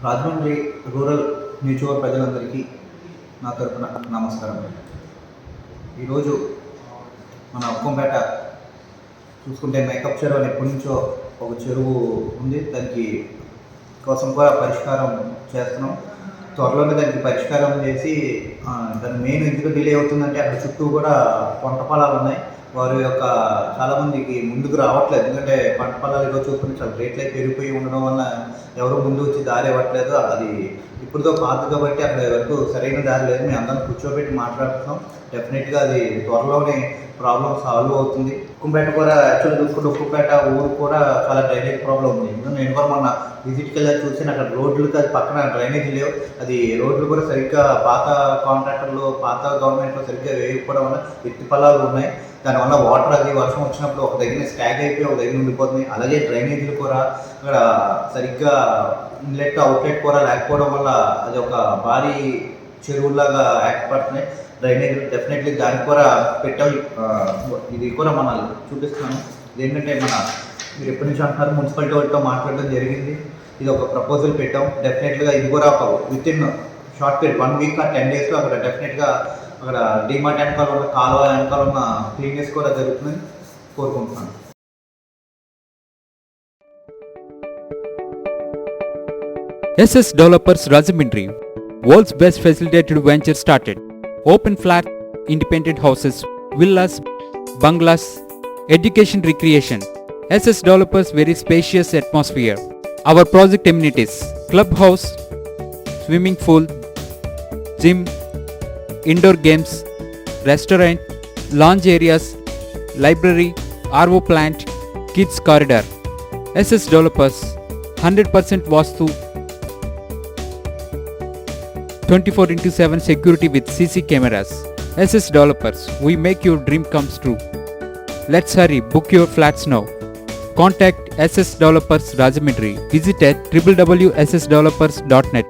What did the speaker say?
Rajahmundry rural నియోజకవర్గ ప్రజలందరికీ నా తరపున నమస్కారం. ఈరోజు మన అక్కంపేట చూసుకుంటే మేకప్ చెరువు అని ఎప్పటి నుంచో ఒక చెరువు ఉంది. దానికి కోసం కూడా పరిష్కారం చేస్తున్నాం. త్వరలోనే దానికి పరిష్కారం చేసి దాని మెయిన్ ఎందుకు డిలే అవుతుందంటే అక్కడ చుట్టూ కూడా పంట పొలాలు ఉన్నాయి. వారి యొక్క చాలామందికి ముందుకు రావట్లేదు. ఎందుకంటే పంట పొలాలు ఈరోజు చూసుకుంటే చాలా రేట్లు పెరిగిపోయి ఉండడం వల్ల ఎవరు ముందు వచ్చి దారి ఇవ్వట్లేదు. అది ఇప్పుడుతో పాత కాబట్టి అక్కడ వరకు సరైన దారి లేదు. మేము అందరం కూర్చోబెట్టి మాట్లాడుతున్నాం. డెఫినెట్గా అది త్వరలోనే ప్రాబ్లం సాల్వ్ అవుతుంది. ఉక్కంపేట కూడా యాక్చువల్గా చూసుకుంటే ఉక్కంపేట ఊరు కూడా చాలా డ్రైనేజ్ ప్రాబ్లం ఉంది. ఎందుకంటే నేను కూడా మొన్న విజిట్కి వెళ్ళి చూసి అక్కడ రోడ్లకి అది పక్కన డ్రైనేజ్ లేవు. అది రోడ్లు కూడా సరిగ్గా పాత కాంట్రాక్టర్లు పాత గవర్నమెంట్లో సరిగ్గా వేయకపోవడం వల్ల ఎత్తి పొలాలు ఉన్నాయి. దానివల్ల వాటర్ అది వర్షం వచ్చినప్పుడు ఒక దగ్గర స్టాగ్ అయిపోయి ఒక దగ్గర ఉండిపోతుంది. అలాగే డ్రైనేజీలు కూడా అక్కడ సరిగ్గా ఇన్లెట్ అవుట్లెట్ కూడా లేకపోవడం వల్ల అది ఒక భారీ చెరువులాగా ఏర్పడుతున్నాయి. డ్రైనేజ్ డెఫినెట్లీ దానికి కూడా పెట్టాం. ఇది కూడా మన చూపిస్తున్నాను. ఏంటంటే మీరు ఎప్పటి నుంచి అంటున్నారు, మున్సిపాలిటీ వాళ్ళతో మాట్లాడడం జరిగింది. ఇది ఒక ప్రపోజల్ పెట్టాం. డెఫినెట్గా ఇది కూడా with in short period 1 week ఆ 10 డేస్లో అక్కడ డెఫినెట్గా అక్కడ డిమార్ట్ వెనకాల ఉన్న కాలువ వెనకాల ఉన్న క్లీన్నెస్ కూడా జరుగుతుందని కోరుకుంటున్నాను. SS Developers Rajamindri, world's best facilitated venture started. Open flat, independent houses, villas, bungalows, education recreation. SS Developers very spacious atmosphere. Our project amenities: clubhouse, swimming pool, gym, indoor games, restaurant, lounge areas, library, RO plant, kids corridor. SS Developers 100% Vastu, 24/7 security with CC cameras. SS Developers, we make your dream comes true. Let's hurry, book your flats now. Contact SS Developers Rajamindri. Visit at www.ssdevelopers.net.